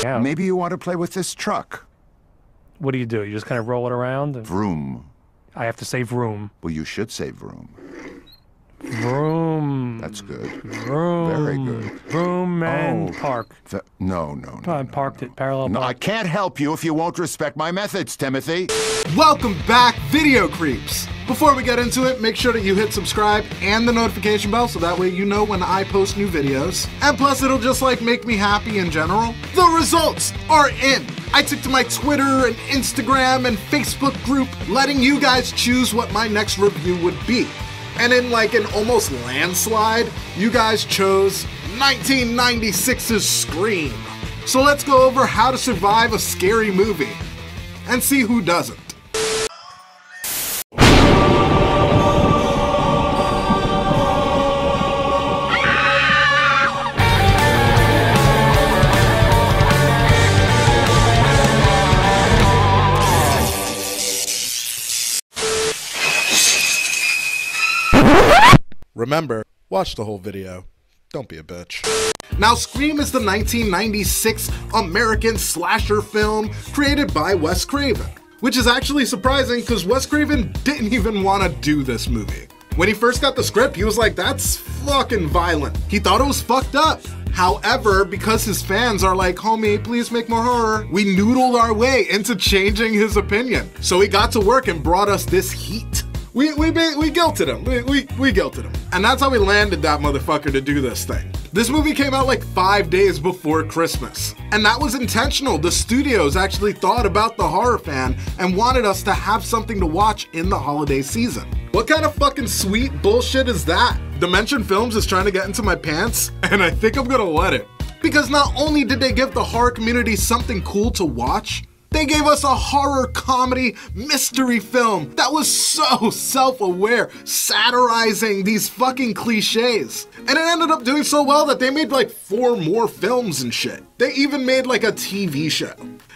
out. Maybe you want to play with this truck. What do? You just kind of roll it around? And Vroom. I have to say vroom. Well, you should say vroom. Vroom. That's good. Vroom. Very good. Vroom and park. No. I parked it parallel No, park. I can't help you if you won't respect my methods, Timothy. Welcome back, Video Creeps. Before we get into it, make sure that you hit subscribe and the notification bell so that way you know when I post new videos. And plus, it'll just like make me happy in general. The results are in. I took to my Twitter and Instagram and Facebook group, letting you guys choose what my next review would be. And in like an almost landslide, you guys chose 1996's Scream. So let's go over how to survive a scary movie and see who doesn't. Remember, watch the whole video. Don't be a bitch. Now, Scream is the 1996 American slasher film created by Wes Craven, which is actually surprising because Wes Craven didn't even want to do this movie. When he first got the script, he was like, that's fucking violent. He thought it was fucked up. However, because his fans are like, homie, please make more horror, we noodled our way into changing his opinion. So he got to work and brought us this heat. We guilted him. We guilted him. And that's how we landed that motherfucker to do this thing. This movie came out like 5 days before Christmas. And that was intentional. The studios actually thought about the horror fan and wanted us to have something to watch in the holiday season. What kind of fucking sweet bullshit is that? Dimension Films is trying to get into my pants, and I think I'm gonna let it. Because not only did they give the horror community something cool to watch, they gave us a horror comedy mystery film that was so self-aware, satirizing these fucking cliches. And it ended up doing so well that they made like 4 more films and shit. They even made like a TV show.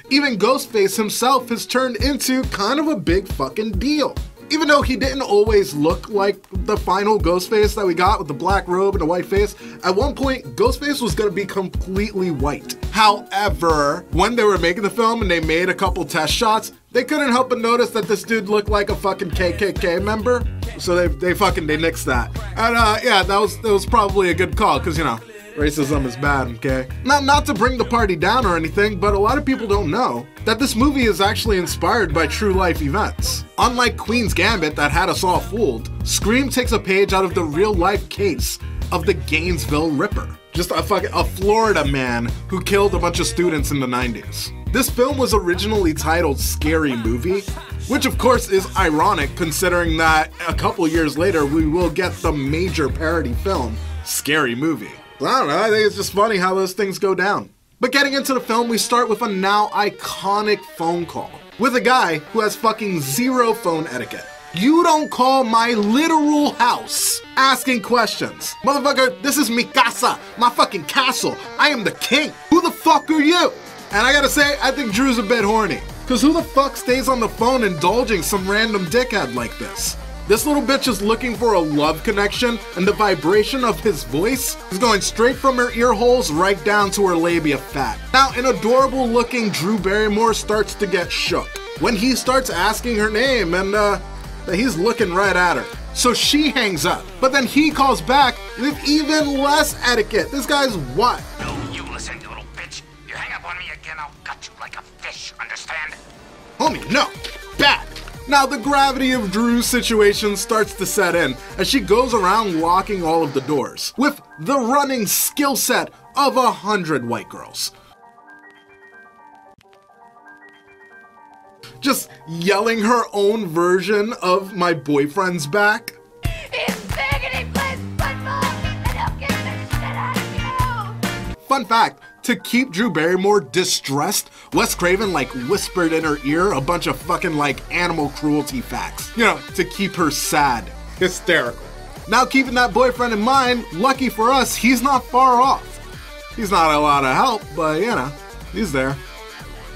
Even Ghostface himself has turned into kind of a big fucking deal. Even though he didn't always look like the final Ghostface that we got with the black robe and the white face, at one point, Ghostface was gonna be completely white. However, when they were making the film and they made a couple test shots, they couldn't help but notice that this dude looked like a fucking KKK member. So they nixed that. And yeah, that was probably a good call, cause you know, racism is bad, okay? Not to bring the party down or anything, but a lot of people don't know that this movie is actually inspired by true life events. Unlike Queen's Gambit that had us all fooled, Scream takes a page out of the real life case of the Gainesville Ripper. Just a Florida man who killed a bunch of students in the 90s. This film was originally titled Scary Movie, which of course is ironic considering that a couple years later we will get the major parody film, Scary Movie. I don't know, I think it's just funny how those things go down. But getting into the film, we start with a now iconic phone call with a guy who has fucking zero phone etiquette. You don't call my literal house asking questions. Motherfucker, this is mi casa, my fucking castle. I am the king. Who the fuck are you? And I gotta say, I think Drew's a bit horny. Cause who the fuck stays on the phone indulging some random dickhead like this? This little bitch is looking for a love connection, and the vibration of his voice is going straight from her ear holes right down to her labia fat. Now, an adorable looking Drew Barrymore starts to get shook when he starts asking her name, and he's looking right at her. So she hangs up, but then he calls back with even less etiquette. This guy's what? No, you listen, you little bitch. You hang up on me again, I'll gut you like a fish, understand? Homie, no, bad. Now the gravity of Drew's situation starts to set in as she goes around locking all of the doors with the running skill set of 100 white girls. Just yelling her own version of my boyfriend's back. He's big and he plays football and he'll kick the shit out of you! Fun fact, to keep Drew Barrymore distressed, Wes Craven like whispered in her ear a bunch of fucking like animal cruelty facts. You know, to keep her sad. Hysterical. Now keeping that boyfriend in mind, lucky for us, he's not far off. He's not a lot of help, but you know, he's there.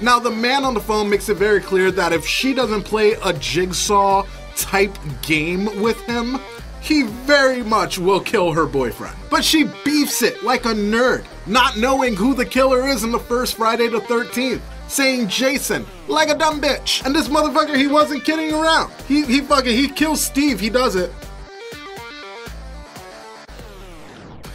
Now the man on the phone makes it very clear that if she doesn't play a jigsaw type game with him, he very much will kill her boyfriend. But she beefs it like a nerd, not knowing who the killer is in the first Friday the 13th. Saying Jason like a dumb bitch. And this motherfucker, he wasn't kidding around. He kills Steve, he does it.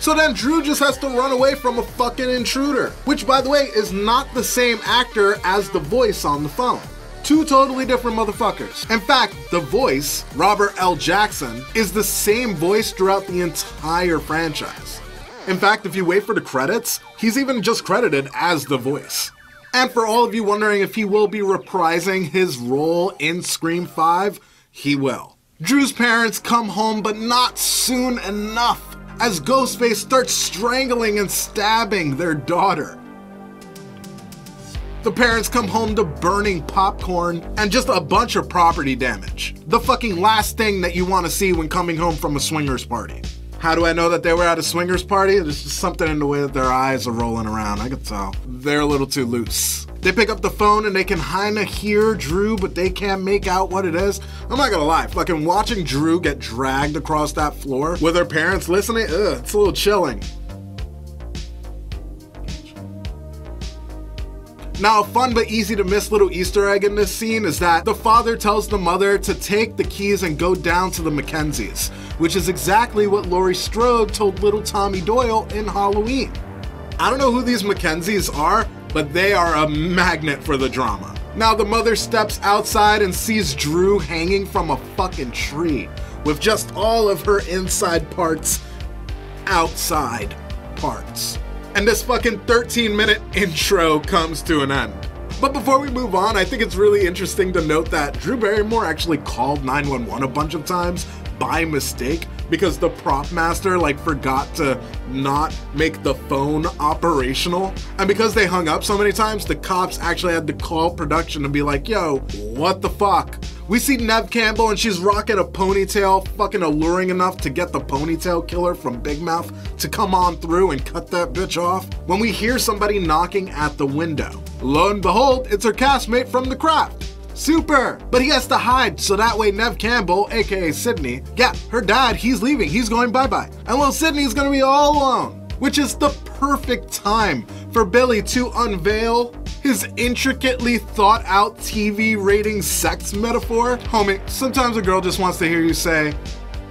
So then Drew just has to run away from a fucking intruder, which by the way is not the same actor as the voice on the phone. Two totally different motherfuckers. In fact, the voice, Robert L. Jackson, is the same voice throughout the entire franchise. In fact, if you wait for the credits, he's even just credited as the voice. And for all of you wondering if he will be reprising his role in Scream 5, he will. Drew's parents come home, but not soon enough, as Ghostface starts strangling and stabbing their daughter. The parents come home to burning popcorn and just a bunch of property damage. The fucking last thing that you want to see when coming home from a swingers party. How do I know that they were at a swingers party? There's just something in the way that their eyes are rolling around. I could tell. They're a little too loose. They pick up the phone and they can kinda hear Drew, but they can't make out what it is. I'm not gonna lie, fucking watching Drew get dragged across that floor with her parents listening, it's a little chilling. Now, a fun but easy to miss little Easter egg in this scene is that the father tells the mother to take the keys and go down to the Mackenzies, which is exactly what Laurie Strode told little Tommy Doyle in Halloween. I don't know who these Mackenzies are, but they are a magnet for the drama. Now, the mother steps outside and sees Drew hanging from a fucking tree with just all of her inside parts outside parts. And this fucking 13-minute intro comes to an end. But before we move on, I think it's really interesting to note that Drew Barrymore actually called 911 a bunch of times by mistake because the prop master forgot to not make the phone operational. And because they hung up so many times, the cops actually had to call production and be like, yo, what the fuck? We see Neve Campbell and she's rocking a ponytail, fucking alluring enough to get the ponytail killer from Big Mouth to come on through and cut that bitch off. When we hear somebody knocking at the window, lo and behold, it's her castmate from The Craft. Super! But he has to hide so that way Neve Campbell, aka Sydney, yeah, her dad, he's leaving, he's going bye-bye. And little Sydney's gonna be all alone, which is the perfect time for Billy to unveil his intricately thought out TV rating sex metaphor. Homie, sometimes a girl just wants to hear you say,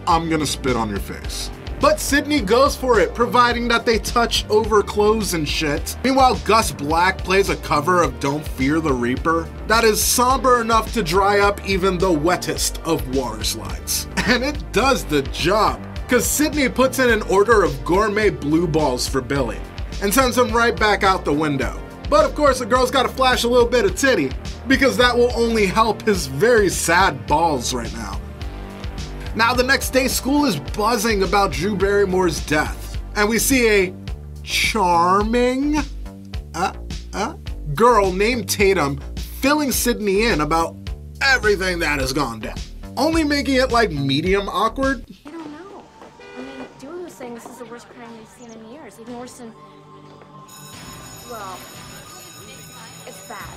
I'm gonna spit on your face. But Sydney goes for it, providing that they touch over clothes and shit. Meanwhile, Gus Black plays a cover of Don't Fear the Reaper that is somber enough to dry up even the wettest of water slides. And it does the job, because Sydney puts in an order of gourmet blue balls for Billy and sends him right back out the window. But of course, the girl's gotta flash a little bit of titty, because that will only help his very sad balls right now. Now, the next day, school is buzzing about Drew Barrymore's death, and we see a charming girl named Tatum filling Sydney in about everything that has gone down, only making it medium awkward. I don't know. I mean, Dewey was saying this is the worst crime we've seen in years, even worse than, well, it's bad.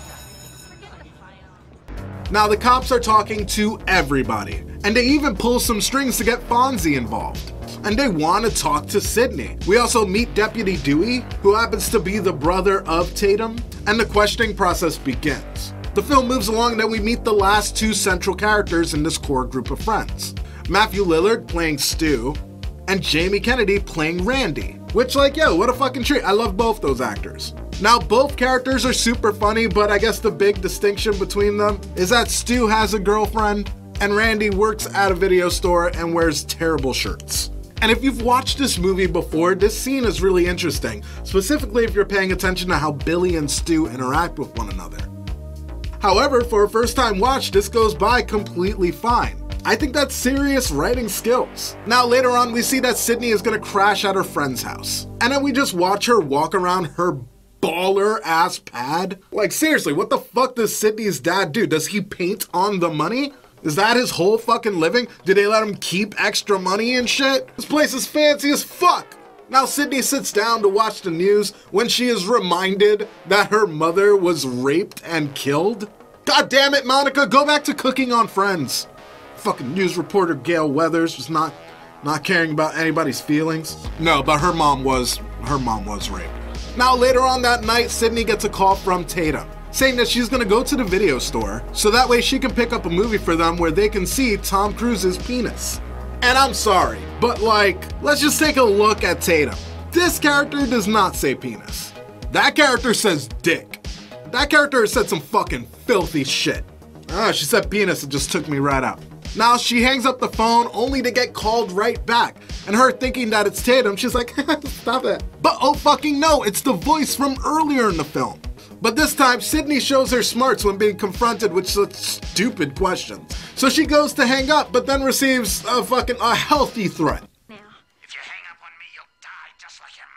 Now, the cops are talking to everybody, and they even pull some strings to get Fonzie involved. And they want to talk to Sydney. We also meet Deputy Dewey, who happens to be the brother of Tatum, and the questioning process begins. The film moves along and then we meet the last two central characters in this core group of friends. Matthew Lillard playing Stu, and Jamie Kennedy playing Randy. Which, yo, what a fucking treat. I love both those actors. Now, both characters are super funny, but I guess the big distinction between them is that Stu has a girlfriend and Randy works at a video store and wears terrible shirts. And if you've watched this movie before, this scene is really interesting, specifically if you're paying attention to how Billy and Stu interact with one another. However, for a first-time watch, this goes by completely fine. I think that's serious writing skills. Now, later on, we see that Sydney is gonna crash at her friend's house. And then we just watch her walk around her baller ass pad. Seriously, what the fuck does Sydney's dad do? Does he paint on the money? Is that his whole fucking living? Did they let him keep extra money and shit? This place is fancy as fuck. Now Sydney sits down to watch the news when she is reminded that her mother was raped and killed. God damn it, Monica, go back to cooking on Friends. Fucking news reporter Gail Weathers was not not caring about anybody's feelings. No, but her mom was raped. Now later on that night, Sydney gets a call from Tatum saying that she's gonna go to the video store so that way she can pick up a movie for them where they can see Tom Cruise's penis. And I'm sorry, but like, let's just take a look at Tatum. This character does not say penis. That character says dick. That character said some fucking filthy shit. She said penis, it just took me right out. Now she hangs up the phone only to get called right back. And her thinking that it's Tatum, she's like, stop it. But oh fucking no, it's the voice from earlier in the film. But this time, Sydney shows her smarts when being confronted with such stupid questions. So she goes to hang up, but then receives a healthy threat. If you hang up on me, you'll die just like your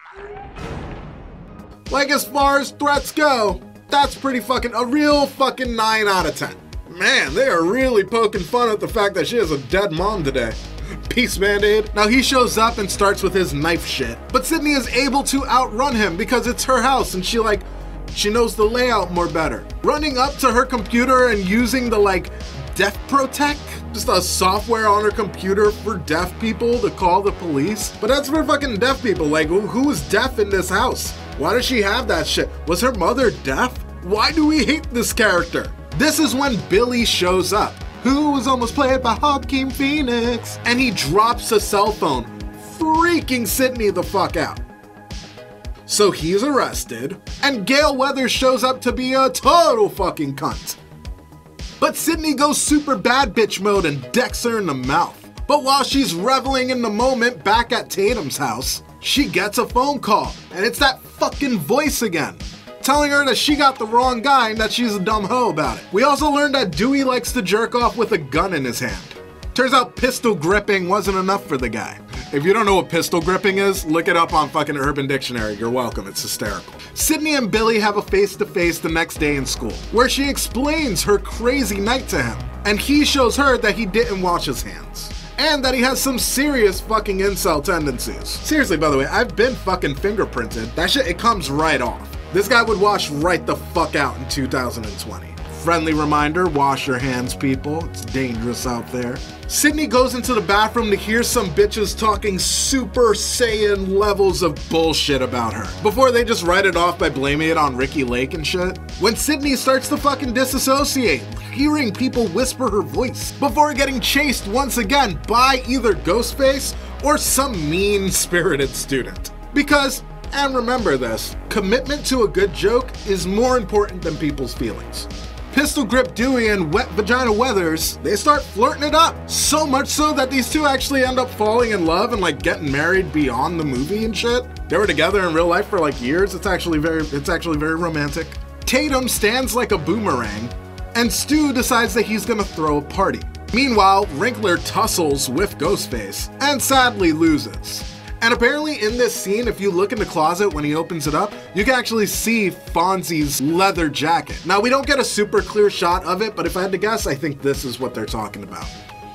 mother. Like as far as threats go, that's pretty fucking a real fucking 9 out of 10. Man, they are really poking fun at the fact that she has a dead mom today. Peace, Band-Aid. Now he shows up and starts with his knife shit, but Sydney is able to outrun him because it's her house and she knows the layout more better. Running up to her computer and using the Deaf Protect, just a software on her computer for deaf people to call the police. But that's for fucking deaf people. Like, who is deaf in this house? Why does she have that shit? Was her mother deaf? Why do we hate this character? This is when Billy shows up, who was almost played by Joaquin Phoenix, and he drops a cell phone, freaking Sydney the fuck out. So he's arrested, and Gale Weathers shows up to be a total fucking cunt. But Sydney goes super bad bitch mode and decks her in the mouth. But while she's reveling in the moment back at Tatum's house, she gets a phone call, and it's that fucking voice again, telling her that she got the wrong guy and that she's a dumb hoe about it. We also learned that Dewey likes to jerk off with a gun in his hand. Turns out pistol gripping wasn't enough for the guy. If you don't know what pistol gripping is, look it up on fucking Urban Dictionary. You're welcome, it's hysterical. Sydney and Billy have a face-to-face the next day in school, where she explains her crazy night to him. And he shows her that he didn't wash his hands. And that he has some serious fucking incel tendencies. Seriously, by the way, I've been fucking fingerprinted. That shit, it comes right off. This guy would wash right the fuck out in 2020. Friendly reminder, wash your hands, people. It's dangerous out there. Sydney goes into the bathroom to hear some bitches talking Super Saiyan levels of bullshit about her, before they just write it off by blaming it on Ricky Lake and shit. When Sydney starts to fucking disassociate, hearing people whisper her voice, before getting chased once again by either Ghostface or some mean-spirited student. Because, and remember this, commitment to a good joke is more important than people's feelings. Pistol Grip Dewey and Wet Vagina Weathers, they start flirting it up. So much so that these two actually end up falling in love and getting married beyond the movie and shit. They were together in real life for years. It's actually very romantic. Tatum stands like a boomerang, and Stu decides that he's gonna throw a party. Meanwhile, Wrinkler tussles with Ghostface and sadly loses. And apparently in this scene, if you look in the closet when he opens it up, you can actually see Fonzie's leather jacket. Now, we don't get a super clear shot of it, but if I had to guess, I think this is what they're talking about.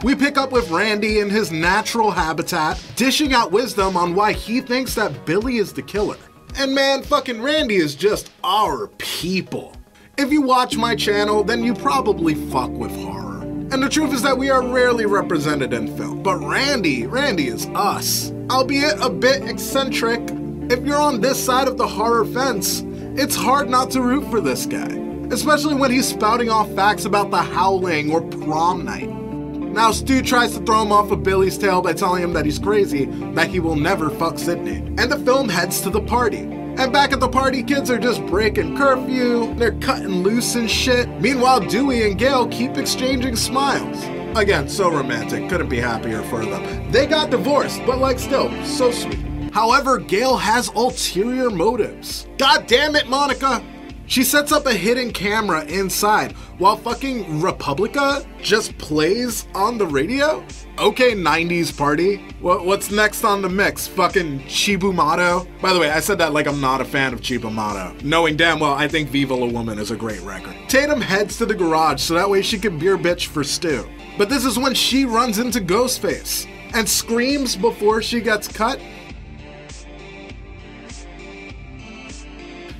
We pick up with Randy in his natural habitat, dishing out wisdom on why he thinks that Billy is the killer. And man, fucking Randy is just our people. If you watch my channel, then you probably fuck with horror. And the truth is that we are rarely represented in film. But Randy is us. Albeit a bit eccentric, if you're on this side of the horror fence, it's hard not to root for this guy. Especially when he's spouting off facts about The Howling or Prom Night. Now Stu tries to throw him off of Billy's tail by telling him that he's crazy, that he will never fuck Sydney. And the film heads to the party. And back at the party, kids are just breaking curfew, they're cutting loose and shit. Meanwhile, Dewey and Gale keep exchanging smiles. Again, so romantic, couldn't be happier for them. They got divorced, but still, so sweet. However, Gale has ulterior motives. God damn it, Monica! She sets up a hidden camera inside while fucking Republica just plays on the radio? Okay, 90s party. What's next on the mix? Fucking Chibumato? By the way, I said that like I'm not a fan of Chibumato, knowing damn well I think Viva La Woman is a great record. Tatum heads to the garage so that way she can beer bitch for Stu. But this is when she runs into Ghostface and screams before she gets cut.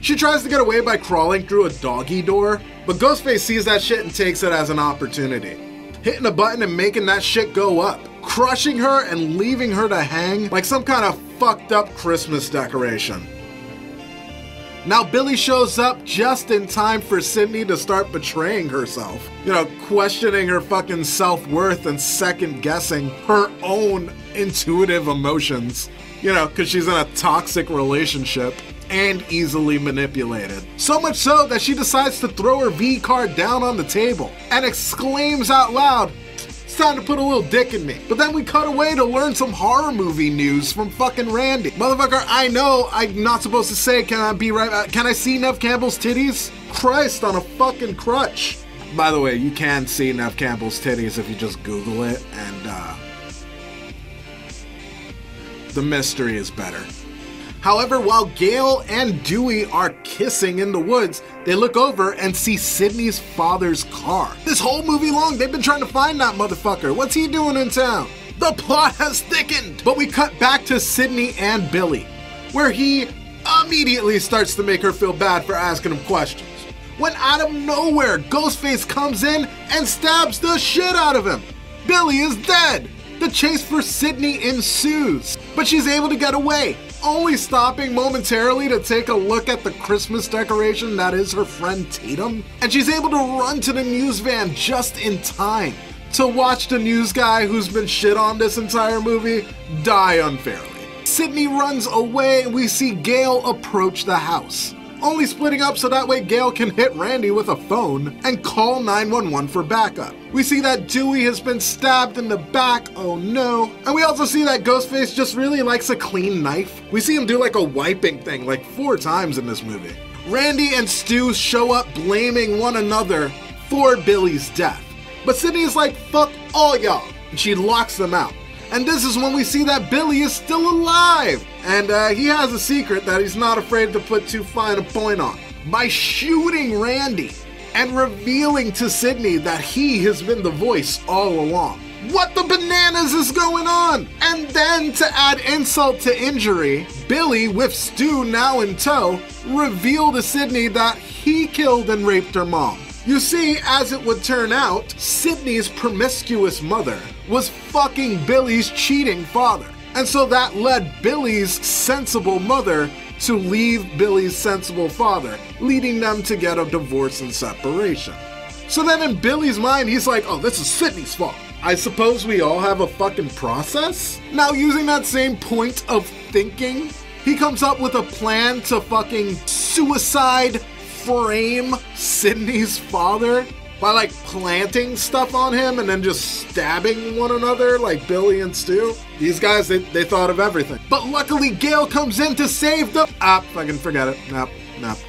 She tries to get away by crawling through a doggy door, but Ghostface sees that shit and takes it as an opportunity, hitting a button and making that shit go up crushing her and leaving her to hang like some kind of fucked up Christmas decoration. Now Billy shows up just in time for Sydney to start betraying herself. You know, questioning her fucking self-worth and second-guessing her own intuitive emotions. You know, because she's in a toxic relationship and easily manipulated. So much so that she decides to throw her V card down on the table and exclaims out loud, "It's time to put a little dick in me." But then we cut away to learn some horror movie news from fucking Randy. Motherfucker, I know I'm not supposed to say, can I see Neve Campbell's titties? Christ on a fucking crutch. By the way, you can see Neve Campbell's titties if you just Google it, and the mystery is better. However, while Gail and Dewey are kissing in the woods, they look over and see Sydney's father's car. This whole movie long, they've been trying to find that motherfucker. What's he doing in town? The plot has thickened. But we cut back to Sydney and Billy, where he immediately starts to make her feel bad for asking him questions. When out of nowhere, Ghostface comes in and stabs the shit out of him. Billy is dead. The chase for Sydney ensues, but she's able to get away, only stopping momentarily to take a look at the Christmas decoration that is her friend Tatum. And she's able to run to the news van just in time to watch the news guy who's been shit on this entire movie die unfairly. Sydney runs away and we see Gail approach the house, only splitting up so that way Gail can hit Randy with a phone and call 911 for backup. We see that Dewey has been stabbed in the back, oh no. And we also see that Ghostface just really likes a clean knife. We see him do like a wiping thing like 4 times in this movie. Randy and Stu show up blaming one another for Billy's death. But Sydney is like, fuck all y'all, and she locks them out. And this is when we see that Billy is still alive. And he has a secret that he's not afraid to put too fine a point on, by shooting Randy and revealing to Sydney that he has been the voice all along. What the bananas is going on? And then to add insult to injury, Billy, with Stu now in tow, revealed to Sydney that he killed and raped her mom. You see, as it would turn out, Sydney's promiscuous mother was fucking Billy's cheating father. And so that led Billy's sensible mother to leave Billy's sensible father, leading them to get a divorce and separation. So then in Billy's mind, he's like, oh, this is Sydney's fault. I suppose we all have a fucking process? Now, using that same point of thinking, he comes up with a plan to fucking suicide frame Sydney's father by like planting stuff on him and then just stabbing one another like Billy and Stu. These guys, they thought of everything. But luckily Gail comes in to save them. Fucking forget it. Nope,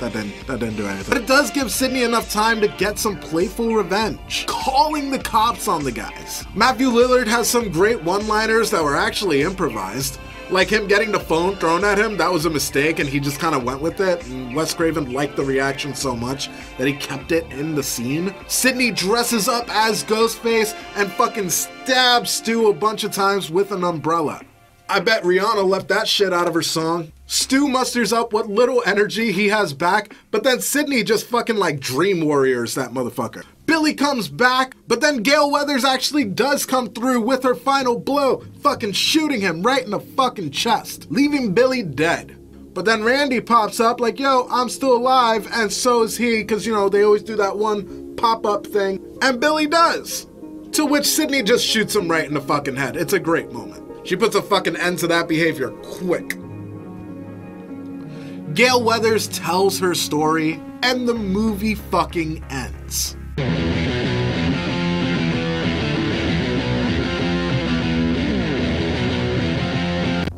that didn't do anything. But it does give Sydney enough time to get some playful revenge, calling the cops on the guys. Matthew Lillard has some great one-liners that were actually improvised. Like him getting the phone thrown at him, that was a mistake and he just kind of went with it. And Wes Craven liked the reaction so much that he kept it in the scene. Sydney dresses up as Ghostface and fucking stabs Stu a bunch of times with an umbrella. I bet Rihanna left that shit out of her song. Stu musters up what little energy he has back, but then Sydney just fucking like dream warriors that motherfucker. Billy comes back, but then Gail Weathers actually does come through with her final blow, fucking shooting him right in the fucking chest, leaving Billy dead. But then Randy pops up like, yo, I'm still alive, and so is he, because, you know, they always do that one pop-up thing, and Billy does. To which Sydney just shoots him right in the fucking head. It's a great moment. She puts a fucking end to that behavior quick. Gail Weathers tells her story, and the movie fucking ends.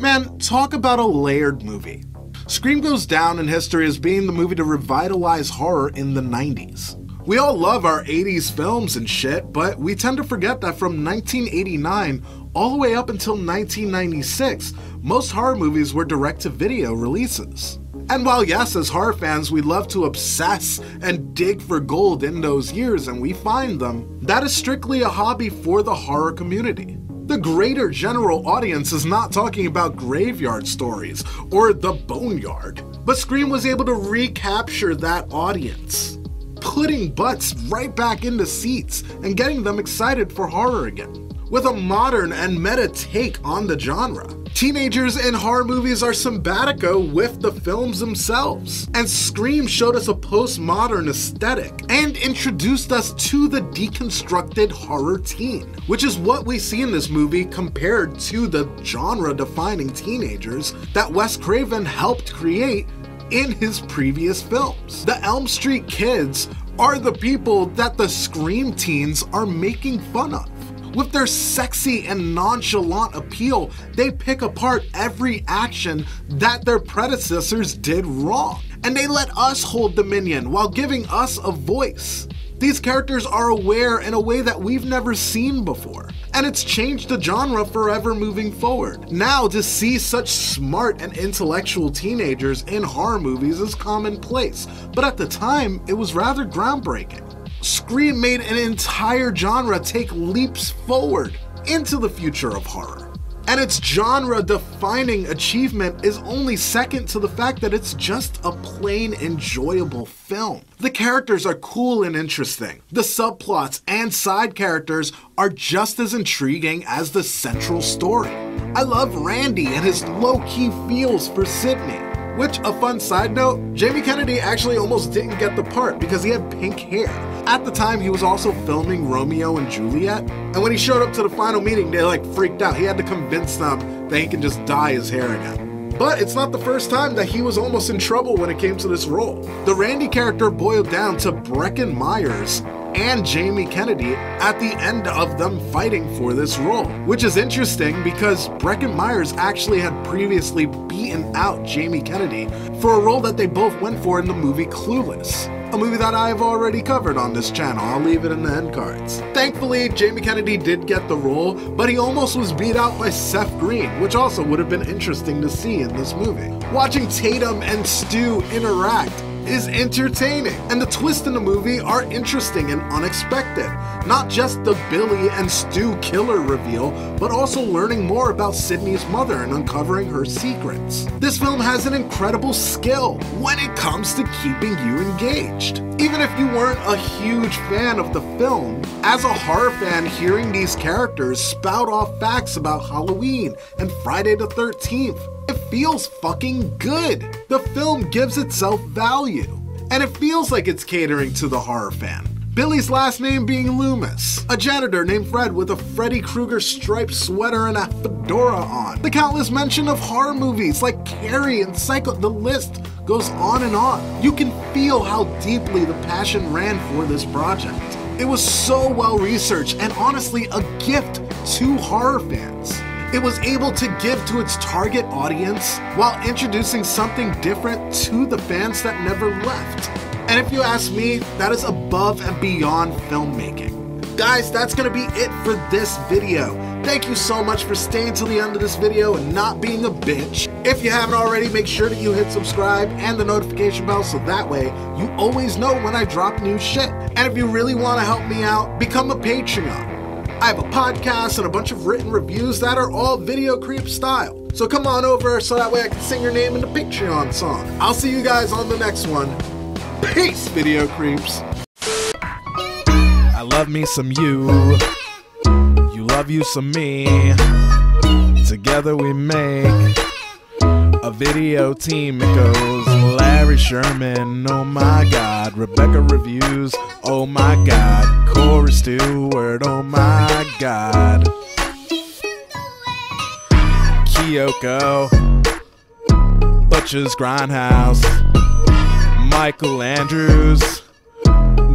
Man, talk about a layered movie. Scream goes down in history as being the movie to revitalize horror in the 90s. We all love our 80s films and shit, but we tend to forget that from 1989 all the way up until 1996, most horror movies were direct-to-video releases. And while yes, as horror fans, we love to obsess and dig for gold in those years and we find them, that is strictly a hobby for the horror community. The greater general audience is not talking about Graveyard Stories or The Boneyard, but Scream was able to recapture that audience, putting butts right back into seats and getting them excited for horror again. with a modern and meta take on the genre. Teenagers in horror movies are simpatico with the films themselves, and Scream showed us a postmodern aesthetic and introduced us to the deconstructed horror teen, which is what we see in this movie compared to the genre-defining teenagers that Wes Craven helped create in his previous films. The Elm Street kids are the people that the Scream teens are making fun of. With their sexy and nonchalant appeal, they pick apart every action that their predecessors did wrong. And they let us hold dominion while giving us a voice. These characters are aware in a way that we've never seen before. And it's changed the genre forever moving forward. Now, to see such smart and intellectual teenagers in horror movies is commonplace, but at the time, it was rather groundbreaking. Scream made an entire genre take leaps forward into the future of horror. And its genre-defining achievement is only second to the fact that it's just a plain enjoyable film. The characters are cool and interesting. The subplots and side characters are just as intriguing as the central story. I love Randy and his low-key feels for Sydney. Which, a fun side note, Jamie Kennedy actually almost didn't get the part because he had pink hair. At the time, he was also filming Romeo and Juliet, and when he showed up to the final meeting, they freaked out. He had to convince them that he can just dye his hair again. But it's not the first time that he was almost in trouble when it came to this role. The Randy character boiled down to Breckin Myers and Jamie Kennedy at the end of them fighting for this role, which is interesting because Breckin Myers actually had previously beaten out Jamie Kennedy for a role that they both went for in the movie Clueless, a movie that I've already covered on this channel. I'll leave it in the end cards. Thankfully, Jamie Kennedy did get the role, but he almost was beat out by Seth Green, which also would have been interesting to see in this movie. Watching Tatum and Stu interact is entertaining, and the twists in the movie are interesting and unexpected. Not just the Billy and Stu killer reveal, but also learning more about Sydney's mother and uncovering her secrets. This film has an incredible skill when it comes to keeping you engaged. Even if you weren't a huge fan of the film, as a horror fan, hearing these characters spout off facts about Halloween and Friday the 13th, it feels fucking good. The film gives itself value, and it feels like it's catering to the horror fan. Billy's last name being Loomis, a janitor named Fred with a Freddy Krueger striped sweater and a fedora on. The countless mention of horror movies like Carrie and Psycho, the list goes on and on. You can feel how deeply the passion ran for this project. It was so well researched and honestly a gift to horror fans. It was able to give to its target audience while introducing something different to the fans that never left. And if you ask me, that is above and beyond filmmaking. Guys, that's gonna be it for this video. Thank you so much for staying till the end of this video and not being a bitch. If you haven't already, make sure that you hit subscribe and the notification bell so that way you always know when I drop new shit. And if you really wanna help me out, become a Patreon. I have a podcast and a bunch of written reviews that are all Video Creep style. So come on over so that way I can sing your name in the Patreon song. I'll see you guys on the next one. Peace, Video Creeps. I love me some you. You love you some me. Together we make a video team. It goes Larry Sherman, oh my god. Rebecca Reviews, oh my god. Corey Stewart, oh my god. Kyoko, Butcher's Grindhouse, Michael Andrews,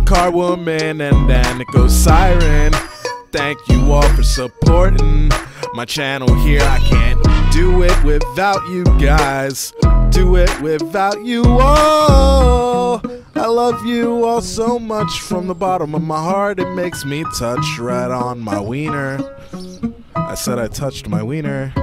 Carwoman, and then it goes Siren. Thank you all for supporting my channel here. I can't do it without you guys. Do it without you all. I love you all so much from the bottom of my heart. It makes me touch right on my wiener. I said I touched my wiener.